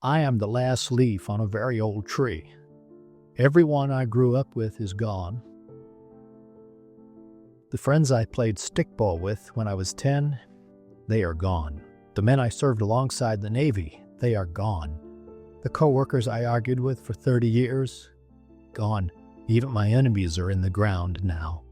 I am the last leaf on a very old tree. Everyone I grew up with is gone. The friends I played stickball with when I was 10, they are gone. The men I served alongside the Navy, they are gone. The co-workers I argued with for 30 years, gone. Even my enemies are in the ground now.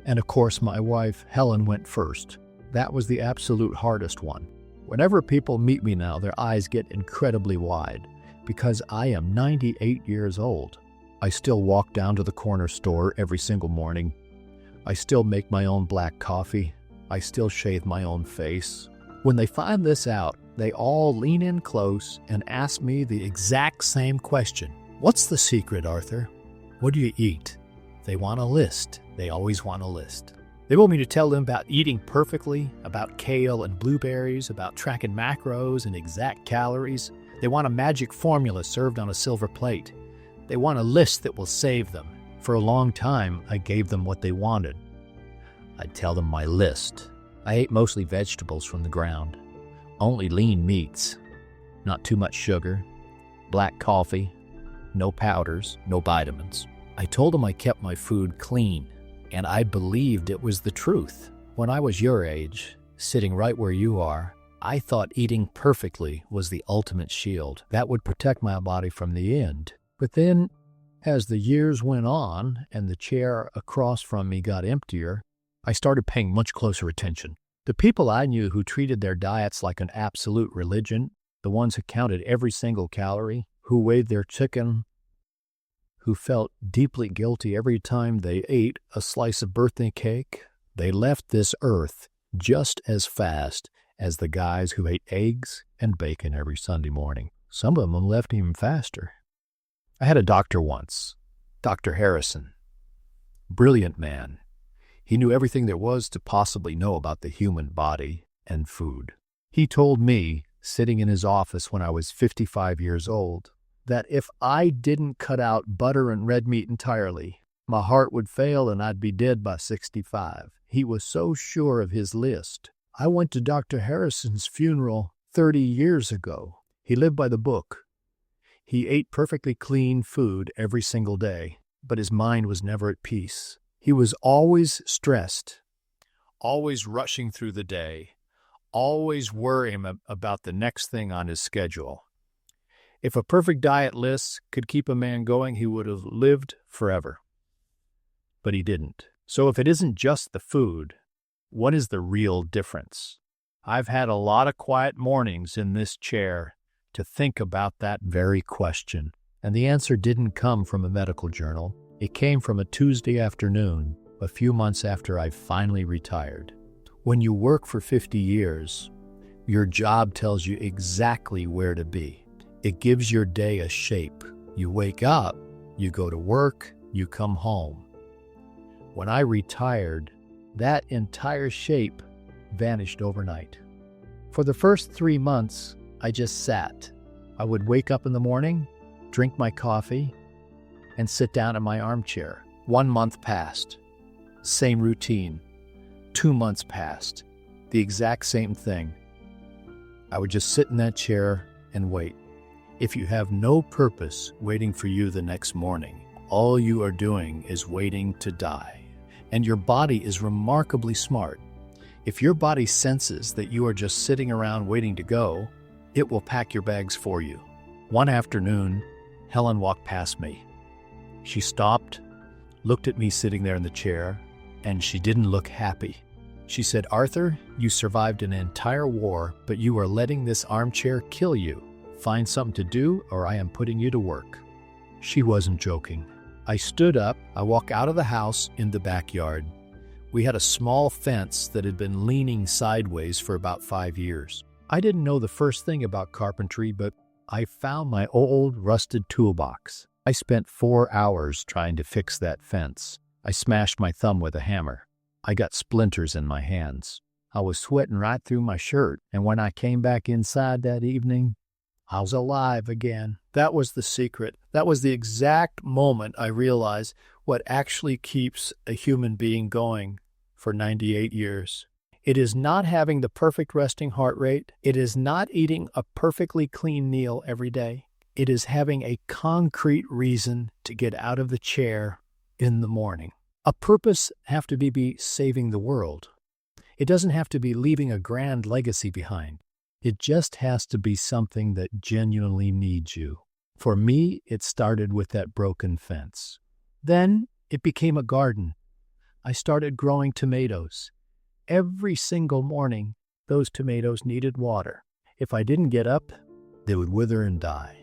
And of course, my wife, Helen, went first. That was the absolute hardest one. Whenever people meet me now, their eyes get incredibly wide because I am 98 years old. I still walk down to the corner store every single morning. I still make my own black coffee. I still shave my own face. When they find this out, they all lean in close and ask me the exact same question. What's the secret, Arthur? What do you eat? They want a list. They always want a list. They want me to tell them about eating perfectly, about kale and blueberries, about tracking macros and exact calories. They want a magic formula served on a silver plate. They want a list that will save them. For a long time, I gave them what they wanted. I'd tell them my list. I ate mostly vegetables from the ground. Only lean meats. Not too much sugar. Black coffee. No powders. No vitamins. I told them I kept my food clean. And I believed it was the truth. When I was your age, sitting right where you are, I thought eating perfectly was the ultimate shield. That would protect my body from the end. But then, as the years went on and the chair across from me got emptier, I started paying much closer attention. The people I knew who treated their diets like an absolute religion, the ones who counted every single calorie, who weighed their chicken, who felt deeply guilty every time they ate a slice of birthday cake, they left this earth just as fast as the guys who ate eggs and bacon every Sunday morning. Some of them left even faster. I had a doctor once, Dr. Harrison. Brilliant man. He knew everything there was to possibly know about the human body and food. He told me, sitting in his office when I was 55 years old, that if I didn't cut out butter and red meat entirely, my heart would fail and I'd be dead by 65. He was so sure of his list. I went to Dr. Harrison's funeral 30 years ago. He lived by the book. He ate perfectly clean food every single day, but his mind was never at peace. He was always stressed, always rushing through the day, always worrying about the next thing on his schedule. If a perfect diet list could keep a man going, he would have lived forever. But he didn't. So if it isn't just the food, what is the real difference? I've had a lot of quiet mornings in this chair to think about that very question. And the answer didn't come from a medical journal. It came from a Tuesday afternoon, a few months after I finally retired. When you work for 50 years, your job tells you exactly where to be. It gives your day a shape. You wake up, you go to work, you come home. When I retired, that entire shape vanished overnight. For the first 3 months, I just sat. I would wake up in the morning, drink my coffee, and sit down in my armchair. 1 month passed. Same routine. 2 months passed. The exact same thing. I would just sit in that chair and wait. If you have no purpose waiting for you the next morning, all you are doing is waiting to die. And your body is remarkably smart. If your body senses that you are just sitting around waiting to go, it will pack your bags for you. One afternoon, Helen walked past me. She stopped, looked at me sitting there in the chair, and she didn't look happy. She said, "Arthur, you survived an entire war, but you are letting this armchair kill you. Find something to do, or I am putting you to work." She wasn't joking. I stood up. I walked out of the house in the backyard. We had a small fence that had been leaning sideways for about 5 years. I didn't know the first thing about carpentry, but I found my old rusted toolbox. I spent 4 hours trying to fix that fence. I smashed my thumb with a hammer. I got splinters in my hands. I was sweating right through my shirt, and when I came back inside that evening, I was alive again. That was the secret. That was the exact moment I realized what actually keeps a human being going for 98 years. It is not having the perfect resting heart rate. It is not eating a perfectly clean meal every day. It is having a concrete reason to get out of the chair in the morning. A purpose have to be saving the world. It doesn't have to be leaving a grand legacy behind. It just has to be something that genuinely needs you. For me, it started with that broken fence. Then it became a garden. I started growing tomatoes. Every single morning, those tomatoes needed water. If I didn't get up, they would wither and die.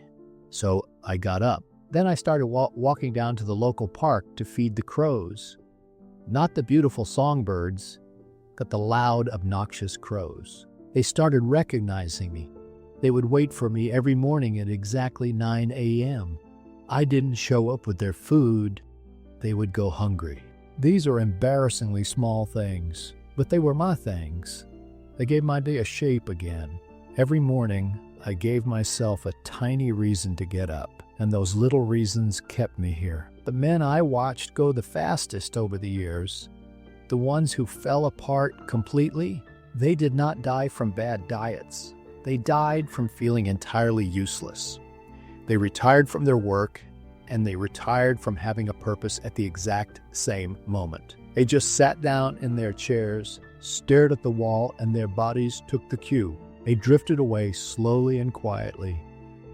So I got up. Then I started walking down to the local park to feed the crows. Not the beautiful songbirds, but the loud, obnoxious crows. They started recognizing me. They would wait for me every morning at exactly 9 a.m. I didn't show up with their food. They would go hungry. These are embarrassingly small things, but they were my things. They gave my day a shape again. Every morning, I gave myself a tiny reason to get up, and those little reasons kept me here. The men I watched go the fastest over the years, the ones who fell apart completely, they did not die from bad diets. They died from feeling entirely useless. They retired from their work, and they retired from having a purpose at the exact same moment. They just sat down in their chairs, stared at the wall, and their bodies took the cue. They drifted away slowly and quietly,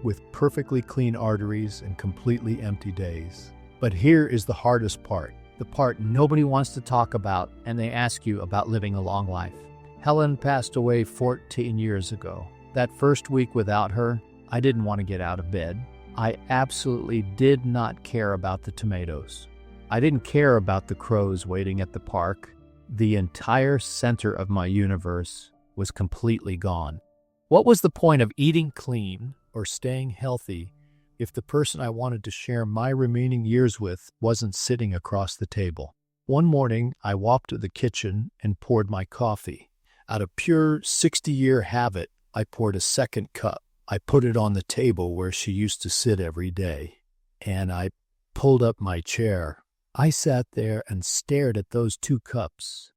with perfectly clean arteries and completely empty days. But here is the hardest part, the part nobody wants to talk about, and they ask you about living a long life. Helen passed away 14 years ago. That first week without her, I didn't want to get out of bed. I absolutely did not care about the tomatoes. I didn't care about the crows waiting at the park. The entire center of my universe was completely gone. What was the point of eating clean or staying healthy if the person I wanted to share my remaining years with wasn't sitting across the table? One morning, I walked to the kitchen and poured my coffee. Out of pure 60-year habit, I poured a second cup. I put it on the table where she used to sit every day, and I pulled up my chair. I sat there and stared at those 2 cups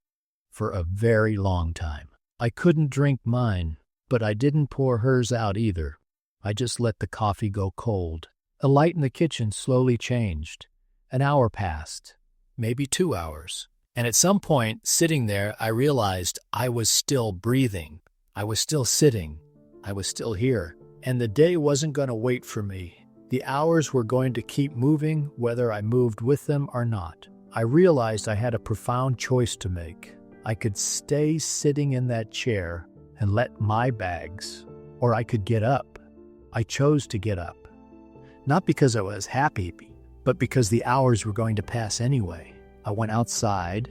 for a very long time. I couldn't drink mine, but I didn't pour hers out either. I just let the coffee go cold. The light in the kitchen slowly changed. An hour passed, maybe 2 hours. And at some point, sitting there, I realized I was still breathing. I was still sitting. I was still here. And the day wasn't going to wait for me. The hours were going to keep moving, whether I moved with them or not. I realized I had a profound choice to make. I could stay sitting in that chair and let my bags, or I could get up. I chose to get up. Not because I was happy, but because the hours were going to pass anyway. I went outside.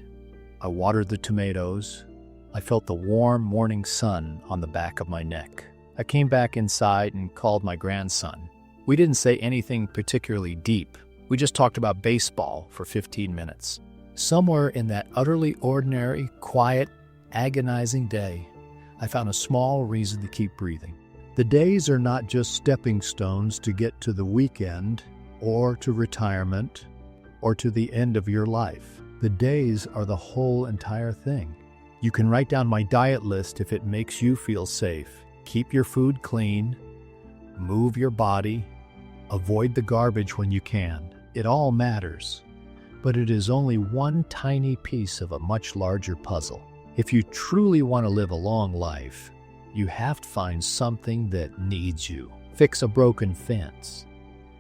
I watered the tomatoes. I felt the warm morning sun on the back of my neck. I came back inside and called my grandson. We didn't say anything particularly deep. We just talked about baseball for 15 minutes. Somewhere in that utterly ordinary, quiet, agonizing day, I found a small reason to keep breathing. The days are not just stepping stones to get to the weekend or to retirement or to the end of your life. The days are the whole entire thing. You can write down my diet list if it makes you feel safe. Keep your food clean, move your body, avoid the garbage when you can. It all matters, but it is only one tiny piece of a much larger puzzle. If you truly want to live a long life, you have to find something that needs you. Fix a broken fence,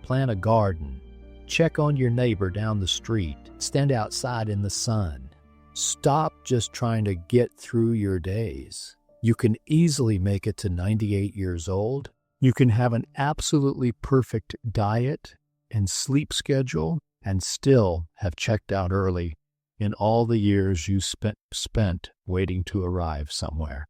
plant a garden, check on your neighbor down the street, stand outside in the sun. Stop just trying to get through your days. You can easily make it to 98 years old. You can have an absolutely perfect diet and sleep schedule and still have checked out early in all the years you spent waiting to arrive somewhere.